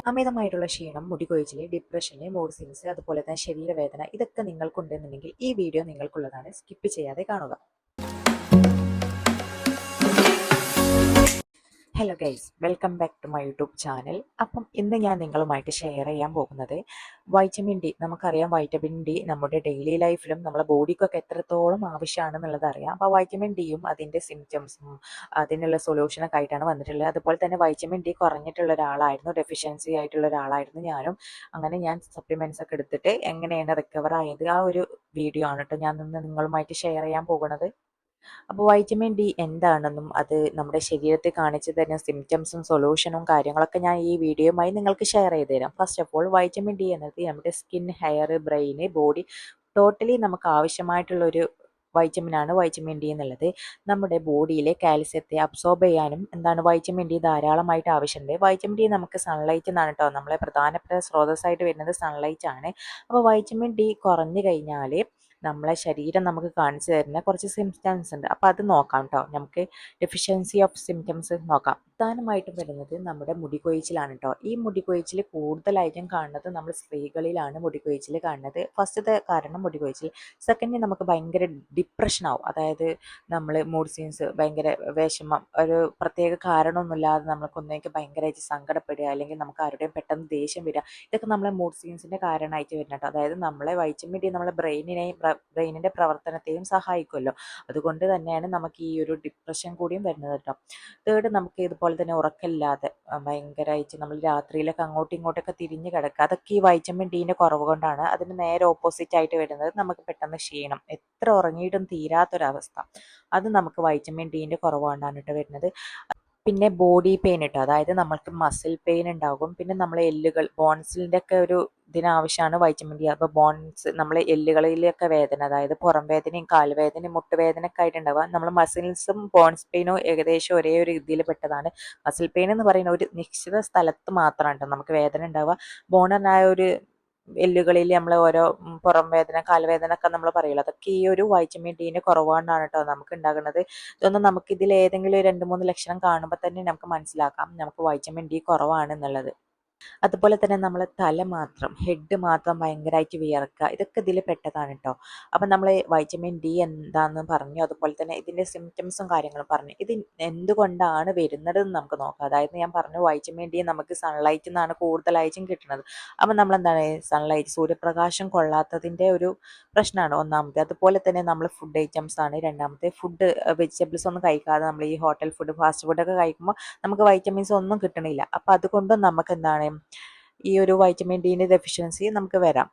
അമിതമായിട്ടുള്ള ക്ഷീണം, മുടികൊഴിച്ചിൽ, depression, mood swings, അതുപോലെ തന്നെ ശരീരവേദന ഇതൊക്കെ നിങ്ങൾക്കുണ്ടെന്നുണ്ടെങ്കിൽ ഈ വീഡിയോ നിങ്ങൾക്കുള്ളതാണ്. സ്കിപ്പ് ചെയ്യാതെ കാണുക. Hello guys, welcome back to my YouTube channel. അപ്പം ഇന്ന് ഞാൻ നിങ്ങളുമായിട്ട് ഷെയർ ചെയ്യാൻ പോകുന്നത് വൈറ്റമിൻ ഡി. നമുക്കറിയാം വൈറ്റമിൻ ഡി നമ്മുടെ ഡെയിലി ലൈഫിലും നമ്മുടെ ബോഡിക്കൊക്കെ എത്രത്തോളം ആവശ്യമാണെന്നുള്ളത് അറിയാം. അപ്പോൾ വൈറ്റമിൻ ഡിയും അതിൻ്റെ സിംറ്റംസും അതിനുള്ള സൊല്യൂഷനൊക്കെ ആയിട്ടാണ് വന്നിട്ടുള്ളത്. അതുപോലെ തന്നെ വൈറ്റമിൻ ഡി കുറഞ്ഞിട്ടുള്ള ഒരാളായിരുന്നു, ഡെഫിഷ്യൻസി ആയിട്ടുള്ള ഒരാളായിരുന്നു ഞാനും. അങ്ങനെ ഞാൻ സപ്ലിമെൻറ്റ്സ് ഒക്കെ എടുത്തിട്ട് എങ്ങനെയാണ് റിക്കവർ ആയത് ആ ഒരു വീഡിയോ ആണ് കേട്ടോ ഞാൻ ഇന്ന് നിങ്ങളുമായിട്ട് ഷെയർ ചെയ്യാൻ പോകുന്നത്. അപ്പോൾ വൈറ്റമിൻ ഡി എന്താണെന്നും അത് നമ്മുടെ ശരീരത്തിൽ കാണിച്ചു തരുന്ന സിംറ്റംസും സൊല്യൂഷനും കാര്യങ്ങളൊക്കെ ഞാൻ ഈ വീഡിയോയുമായി നിങ്ങൾക്ക് ഷെയർ ചെയ്ത് തരാം. First of all, vitamin D എന്നത് നമ്മുടെ സ്കിൻ, ഹെയർ, ബ്രെയിന്, ബോഡി ടോട്ടലി നമുക്ക് ആവശ്യമായിട്ടുള്ളൊരു വൈറ്റമിനാണ് വൈറ്റമിൻ ഡി എന്നുള്ളത്. നമ്മുടെ ബോഡിയിലെ കാൽസ്യത്തെ അബ്സോർബ് ചെയ്യാനും വൈറ്റമിൻ ഡി ധാരാളമായിട്ട് ആവശ്യമുണ്ട്. വൈറ്റമിൻ ഡി നമുക്ക് സൺലൈറ്റ് എന്നാണ് കേട്ടോ, നമ്മളെ പ്രധാനപ്പെട്ട സ്രോതസ്സായിട്ട് വരുന്നത് സൺലൈറ്റ് ആണ്. അപ്പോൾ വൈറ്റമിൻ ഡി കുറഞ്ഞു കഴിഞ്ഞാൽ നമ്മളെ ശരീരം നമുക്ക് കാണിച്ചു തരുന്ന കുറച്ച് സിംറ്റംസ് ഉണ്ട്. അപ്പോൾ അത് നോക്കാം കേട്ടോ. നമുക്ക് ഡെഫിഷ്യൻസി ഓഫ് സിംറ്റംസ് നോക്കാം. പ്രധാനമായിട്ടും വരുന്നത് നമ്മുടെ മുടികൊഴിച്ചിലാണ് കേട്ടോ. ഈ മുടികൊഴിച്ചിൽ കൂടുതലായിട്ടും കാണുന്നത് നമ്മൾ സ്ത്രീകളിലാണ് മുടികൊഴിച്ചിൽ കാണുന്നത്. ഫസ്റ്റത്തെ കാരണം മുടികൊഴിച്ചിൽ. സെക്കൻഡ്, നമുക്ക് ഭയങ്കര ഡിപ്രഷൻ ആവും. അതായത് നമ്മൾ മൂഡ് സ്വിങ്സ്, ഭയങ്കര വിഷമം, ഒരു പ്രത്യേക കാരണമൊന്നുമില്ലാതെ നമ്മൾക്കൊന്നേക്ക് ഭയങ്കരമായിട്ട് സങ്കടപ്പെടുക, അല്ലെങ്കിൽ നമുക്ക് ആരുടെയും പെട്ടെന്ന് ദേഷ്യം വരിക, ഇതൊക്കെ നമ്മളെ മൂഡ് സ്വിങ്സിൻ്റെ കാരണമായിട്ട് വരുന്ന കേട്ടോ. അതായത് നമ്മളെ വൈറ്റമിൻ ഡി നമ്മളെ ബ്രെയിനിൻ്റെ പ്രവർത്തനത്തെയും സഹായിക്കുമല്ലോ. അതുകൊണ്ട് തന്നെയാണ് നമുക്ക് ഈ ഒരു ഡിപ്രഷൻ കൂടിയും വരുന്നത് കേട്ടോ. തേർഡ്, നമുക്ക് ഇതുപോലെ തന്നെ ഉറക്കമില്ലാതെ ഭയങ്കരമായിട്ട് നമ്മൾ രാത്രിയിലൊക്കെ അങ്ങോട്ടും ഇങ്ങോട്ടൊക്കെ തിരിഞ്ഞ് കിടക്കുക, അതൊക്കെ ഈ വൈറ്റമിൻ ഡീൻ്റെ കുറവ് കൊണ്ടാണ്. അതിന് നേരെ ഓപ്പോസിറ്റ് ആയിട്ട് വരുന്നത് നമുക്ക് പെട്ടെന്ന് ക്ഷീണം, എത്ര ഉറങ്ങിയിട്ടും തീരാത്തൊരവസ്ഥ, അത് നമുക്ക് വൈറ്റമിൻ ഡീൻ്റെ കുറവ് കൊണ്ടാണ് കേട്ടോ വരുന്നത്. പിന്നെ ബോഡി പെയിൻ കേട്ടോ, അതായത് നമ്മൾക്ക് മസിൽ പെയിൻ ഉണ്ടാകും. പിന്നെ നമ്മളെ എല്ലുകൾ, ബോൺസിൻ്റെ ഒക്കെ ഒരു ഇതിനാവശ്യമാണ് വൈറ്റമിൻ ഡി. അപ്പോൾ ബോൺസ്, നമ്മളെ എല്ലുകളിലൊക്കെ വേദന, അതായത് പുറം വേദനയും കാൽവേദനയും മുട്ടുവേദനയൊക്കെ ആയിട്ടുണ്ടാവുക. നമ്മൾ മസിൽസും ബോൺസ് പെയിനും ഏകദേശം ഒരേ ഒരു ഇതിൽ പെട്ടതാണ്. മസിൽ പെയിൻ എന്ന് പറയുന്ന ഒരു നിശ്ചിത സ്ഥലത്ത് മാത്രമാണ് കേട്ടോ നമുക്ക് വേദന ഉണ്ടാവുക. ബോണനായ ഒരു എല്ലുകളിൽ നമ്മൾ ഓരോ പുറം വേദന, കാൽവേദന ഒക്കെ നമ്മൾ പറയുള്ളൂ, അതൊക്കെ ഈ ഒരു വൈറ്റമിൻ ഡീൻ്റെ കുറവുകൊണ്ടാണ് കേട്ടോ നമുക്ക് ഉണ്ടാകുന്നത്. ഇതൊന്നും നമുക്ക് ഇതിൽ ഏതെങ്കിലും 2-3 ലക്ഷണം കാണുമ്പോൾ തന്നെ നമുക്ക് മനസ്സിലാക്കാം നമുക്ക് വൈറ്റമിൻ ഡി കുറവാണെന്നുള്ളത്. അതുപോലെ തന്നെ നമ്മളെ തല മാത്രം, ഹെഡ് മാത്രം ഭയങ്കരമായിട്ട് വിയർക്കുക, ഇതൊക്കെ ഇതിൽ പെട്ടതാണ് കേട്ടോ. അപ്പം നമ്മൾ വൈറ്റമിൻ ഡി എന്താണെന്ന് പറഞ്ഞു, അതുപോലെ തന്നെ ഇതിൻ്റെ സിംറ്റംസും കാര്യങ്ങളും പറഞ്ഞു. ഇത് എന്തുകൊണ്ടാണ് വരുന്നതെന്ന് നമുക്ക് നോക്കാം. അതായത് ഞാൻ പറഞ്ഞു വൈറ്റമിൻ ഡി നമുക്ക് സൺലൈറ്റിൽ നിന്നാണ് കൂടുതലായിട്ടും കിട്ടുന്നത്. അപ്പം നമ്മളെന്താണ്, സൺലൈറ്റ്, സൂര്യപ്രകാശം കൊള്ളാത്തതിൻ്റെ ഒരു പ്രശ്നമാണ് ഒന്നാമത്തെ. അതുപോലെ തന്നെ നമ്മൾ ഫുഡ് ഐറ്റംസ് ആണ് രണ്ടാമത്തെ. ഫുഡ്, വെജിറ്റബിൾസ് ഒന്നും കഴിക്കാതെ നമ്മൾ ഈ ഹോട്ടൽ ഫുഡ്, ഫാസ്റ്റ് ഫുഡൊക്കെ കഴിക്കുമ്പോൾ നമുക്ക് വൈറ്റമിൻസ് ഒന്നും കിട്ടണില്ല. അപ്പം അതുകൊണ്ടും നമുക്ക് ഈ ഒരു വൈറ്റമിൻ ഡിൻ്റെ ഡെഫിഷ്യൻസി നമുക്ക് വരാം.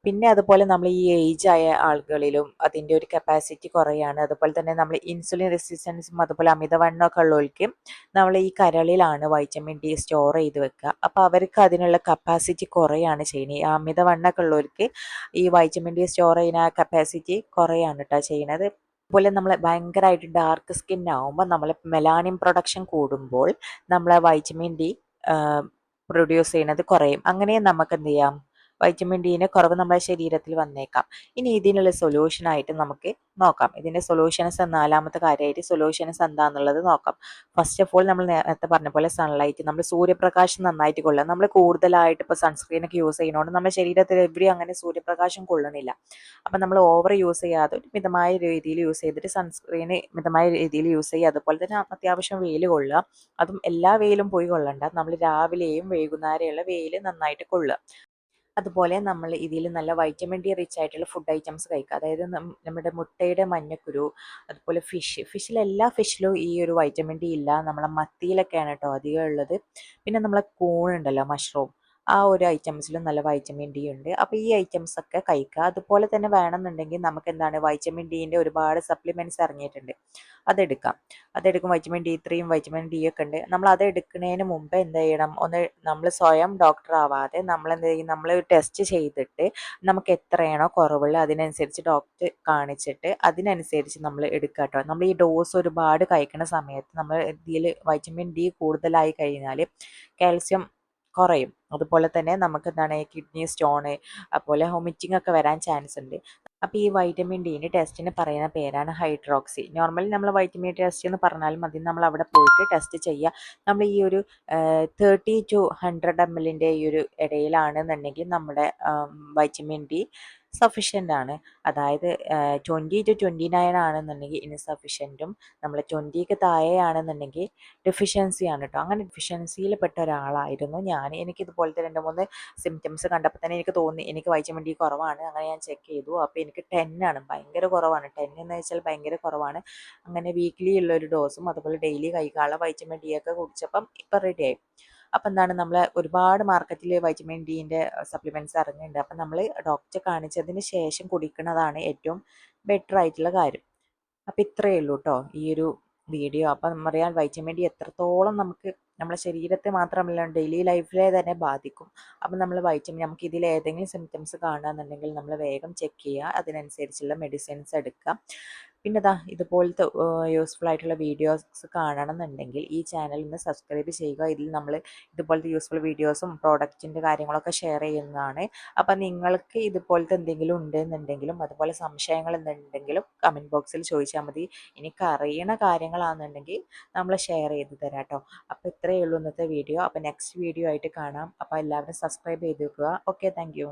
പിന്നെ അതുപോലെ നമ്മൾ ഈ ഏജ് ആയ ആളുകളിലും അതിൻ്റെ ഒരു കപ്പാസിറ്റി കുറയാണ്. അതുപോലെ തന്നെ നമ്മൾ ഇൻസുലിൻ റെസിസ്റ്റൻസും അതുപോലെ അമിതവണ്ണമൊക്കെ ഉള്ളവർക്ക് നമ്മൾ ഈ കരളിലാണ് വൈറ്റമിൻ ഡി സ്റ്റോർ ചെയ്ത് വെക്കുക. അപ്പോൾ അവർക്ക് അതിനുള്ള കപ്പാസിറ്റി കുറയാണ് ചെയ്യുന്നത്. ഈ അമിതവണ്ണമൊക്കെ ഉള്ളവർക്ക് ഈ വൈറ്റമിൻ ഡി സ്റ്റോർ ചെയ്യുന്ന കപ്പാസിറ്റി കുറയാണ് കേട്ടോ ചെയ്യുന്നത്. അതുപോലെ നമ്മൾ ഭയങ്കരമായിട്ട് ഡാർക്ക് സ്കിൻ ആകുമ്പോൾ നമ്മൾ മെലാനിൻ പ്രൊഡക്ഷൻ കൂടുമ്പോൾ നമ്മളെ വൈറ്റമിൻ ഡി പ്രൊഡ്യൂസ് ചെയ്യുന്നത് കുറയും. അങ്ങനെ നമുക്ക് എന്ത് ചെയ്യാം, വൈറ്റമിൻ ഡിൻ്റെ കുറവ് നമ്മുടെ ശരീരത്തിൽ വന്നേക്കാം. ഇനി ഇതിനുള്ള സൊല്യൂഷനായിട്ട് നമുക്ക് നോക്കാം. ഇതിൻ്റെ സൊല്യൂഷൻസ്, നാലാമത്തെ കാര്യമായിട്ട് സൊല്യൂഷൻസ് എന്താണെന്നുള്ളത് നോക്കാം. ഫസ്റ്റ് ഓഫ് ഓൾ, നമ്മൾ നേരത്തെ പറഞ്ഞ പോലെ സൺലൈറ്റ്, നമ്മൾ സൂര്യപ്രകാശം നന്നായിട്ട് കൊള്ളുക. നമ്മൾ കൂടുതലായിട്ട് ഇപ്പോൾ സൺസ്ക്രീനൊക്കെ യൂസ് ചെയ്യുന്നതുകൊണ്ട് നമ്മുടെ ശരീരത്തിൽ എവിടെയും അങ്ങനെ സൂര്യപ്രകാശം കൊള്ളണില്ല. അപ്പം നമ്മൾ ഓവർ യൂസ് ചെയ്യാതെ മിതമായ രീതിയിൽ യൂസ് ചെയ്തിട്ട് സൺസ്ക്രീന് മിതമായ രീതിയിൽ യൂസ് ചെയ്യുക. അതുപോലെ തന്നെ അത്യാവശ്യം വെയിൽ കൊള്ളുക. അതും എല്ലാ വെയിലും പോയി കൊള്ളണ്ട, നമ്മൾ രാവിലെയും വൈകുന്നേരമുള്ള വെയിൽ നന്നായിട്ട് കൊള്ളുക. അതുപോലെ നമ്മൾ ഇതിൽ നല്ല വൈറ്റമിൻ ഡി റിച്ച് ആയിട്ടുള്ള ഫുഡ് ഐറ്റംസ് കഴിക്കുക. അതായത് നമ്മുടെ മുട്ടയുടെ മഞ്ഞക്കുരു, അതുപോലെ ഫിഷിൽ, എല്ലാ ഫിഷിലും ഈ ഒരു വൈറ്റമിൻ ഡി ഇല്ല. നമ്മളെ മത്തിയിലൊക്കെയാണ് കേട്ടോ അധികം ഉള്ളത്. പിന്നെ നമ്മളെ കൂണുണ്ടല്ലോ, മഷ്റൂം, ആ ഒരു ഐറ്റംസിലും നല്ല വൈറ്റമിൻ ഡി ഉണ്ട്. അപ്പോൾ ഈ ഐറ്റംസ് ഒക്കെ കഴിക്കുക. അതുപോലെ തന്നെ വേണമെന്നുണ്ടെങ്കിൽ നമുക്ക് വൈറ്റമിൻ ഡിൻ്റെ ഒരുപാട് സപ്ലിമെൻറ്റ്സ് ഇറങ്ങിയിട്ടുണ്ട്, അതെടുക്കും. വൈറ്റമിൻ D3യും വൈറ്റമിൻ ഡി ഒക്കെ ഉണ്ട്. നമ്മൾ അത് എടുക്കുന്നതിന് മുമ്പ് എന്ത് ചെയ്യണം, ഒന്ന് നമ്മൾ സ്വയം ഡോക്ടർ ആവാതെ നമ്മൾ എന്ത് ചെയ്യും, നമ്മൾ ടെസ്റ്റ് ചെയ്തിട്ട് നമുക്ക് എത്രയാണോ കുറവുള്ളത് അതിനനുസരിച്ച് ഡോക്ടറെ കാണിച്ചിട്ട് അതിനനുസരിച്ച് നമ്മൾ എടുക്കുക കേട്ടോ. നമ്മൾ ഈ ഡോസ് ഒരുപാട് കഴിക്കുന്ന സമയത്ത് നമ്മൾ ഇതിൽ വൈറ്റമിൻ ഡി കൂടുതലായി കഴിഞ്ഞാൽ കാൽസ്യം കുറയും. അതുപോലെ തന്നെ നമുക്ക് കിഡ്നി സ്റ്റോണ്, അതുപോലെ വൊമിറ്റിംഗ് ഒക്കെ വരാൻ ചാൻസ് ഉണ്ട്. അപ്പോൾ ഈ വൈറ്റമിൻ ഡിൻ്റെ ടെസ്റ്റിന് പറയുന്ന പേരാണ് ഹൈഡ്രോക്സി. നോർമലി നമ്മൾ വൈറ്റമിൻ ടെസ്റ്റ് എന്ന് പറഞ്ഞാലും മതി, നമ്മൾ അവിടെ പോയിട്ട് ടെസ്റ്റ് ചെയ്യുക. നമ്മൾ ഈ ഒരു 30 to 100 ml ഈ ഒരു ഇടയിലാണെന്നുണ്ടെങ്കിൽ നമ്മുടെ വൈറ്റമിൻ ഡി സഫീഷ്യൻ്റ് ആണ്. അതായത് 20 to 29 ആണെന്നുണ്ടെങ്കിൽ ഇൻസഫിഷ്യൻറ്റും, നമ്മൾ 20ക്ക് താഴെയാണെന്നുണ്ടെങ്കിൽ ഡെഫിഷ്യൻസി ആണ് കേട്ടോ. അങ്ങനെ ഡെഫിഷ്യൻസിയിൽ പെട്ട ഒരാളായിരുന്നു ഞാൻ. എനിക്കിതുപോലത്തെ 2-3 സിംറ്റംസ് കണ്ടപ്പോൾ തന്നെ എനിക്ക് തോന്നി എനിക്ക് വൈറ്റമിൻ ഡി കുറവാണ്. അങ്ങനെ ഞാൻ ചെക്ക് ചെയ്തു. അപ്പോൾ എനിക്ക് 10 ആണ്, ഭയങ്കര കുറവാണ്. 10 എന്ന് വെച്ചാൽ ഭയങ്കര കുറവാണ്. അങ്ങനെ വീക്ക്ലി ഉള്ളൊരു ഡോസും അതുപോലെ ഡെയിലി കഴിക്കാനുള്ള വൈറ്റമിൻ ഡി ഒക്കെ കുടിച്ചപ്പം ഇപ്പം റെഡിയായി. അപ്പം എന്താണ്, നമ്മൾ ഒരുപാട് മാർക്കറ്റിൽ വൈറ്റമിൻ ഡിൻ്റെ സപ്ലിമെൻറ്റ്സ് ഇറങ്ങുന്നുണ്ട്. അപ്പം നമ്മൾ ഡോക്ടറെ കാണിച്ചതിന് ശേഷം കുടിക്കുന്നതാണ് ഏറ്റവും ബെറ്റർ ആയിട്ടുള്ള കാര്യം. അപ്പം ഇത്രയേ ഉള്ളൂ കേട്ടോ ഈ ഒരു വീഡിയോ. അപ്പം പറയാൻ വൈറ്റമിൻ ഡി എത്രത്തോളം നമുക്ക് നമ്മുടെ ശരീരത്തെ മാത്രമല്ല ഡെയിലി ലൈഫിലെ തന്നെ ബാധിക്കും. അപ്പം നമ്മൾ നമുക്ക് ഇതിൽ ഏതെങ്കിലും സിംറ്റംസ് കാണുകയെന്നുണ്ടെങ്കിൽ നമ്മൾ വേഗം ചെക്ക് ചെയ്യുക, അതിനനുസരിച്ചുള്ള മെഡിസിൻസ് എടുക്കുക. പിന്നെ ഇതുപോലത്തെ യൂസ്ഫുൾ ആയിട്ടുള്ള വീഡിയോസ് കാണണമെന്നുണ്ടെങ്കിൽ ഈ ചാനൽ ഒന്ന് സബ്സ്ക്രൈബ് ചെയ്യുക. ഇതിൽ നമ്മൾ ഇതുപോലത്തെ യൂസ്ഫുൾ വീഡിയോസും പ്രോഡക്റ്റിൻ്റെ കാര്യങ്ങളൊക്കെ ഷെയർ ചെയ്യുന്നതാണ്. അപ്പം നിങ്ങൾക്ക് ഇതുപോലത്തെ എന്തെങ്കിലും ഉണ്ടെന്നുണ്ടെങ്കിലും അതുപോലെ സംശയങ്ങൾ എന്തുണ്ടെങ്കിലും കമൻറ്റ് ബോക്സിൽ ചോദിച്ചാൽ മതി. എനിക്ക് അറിയണ കാര്യങ്ങളാണെന്നുണ്ടെങ്കിൽ നമ്മൾ ഷെയർ ചെയ്ത് തരാം കേട്ടോ. അപ്പോൾ ഇത്രയേ ഉള്ളൂ ഇന്നത്തെ വീഡിയോ. അപ്പോൾ നെക്സ്റ്റ് വീഡിയോ ആയിട്ട് കാണാം. അപ്പോൾ എല്ലാവരും സബ്സ്ക്രൈബ് ചെയ്ത് വെക്കുക. Okay, thank you.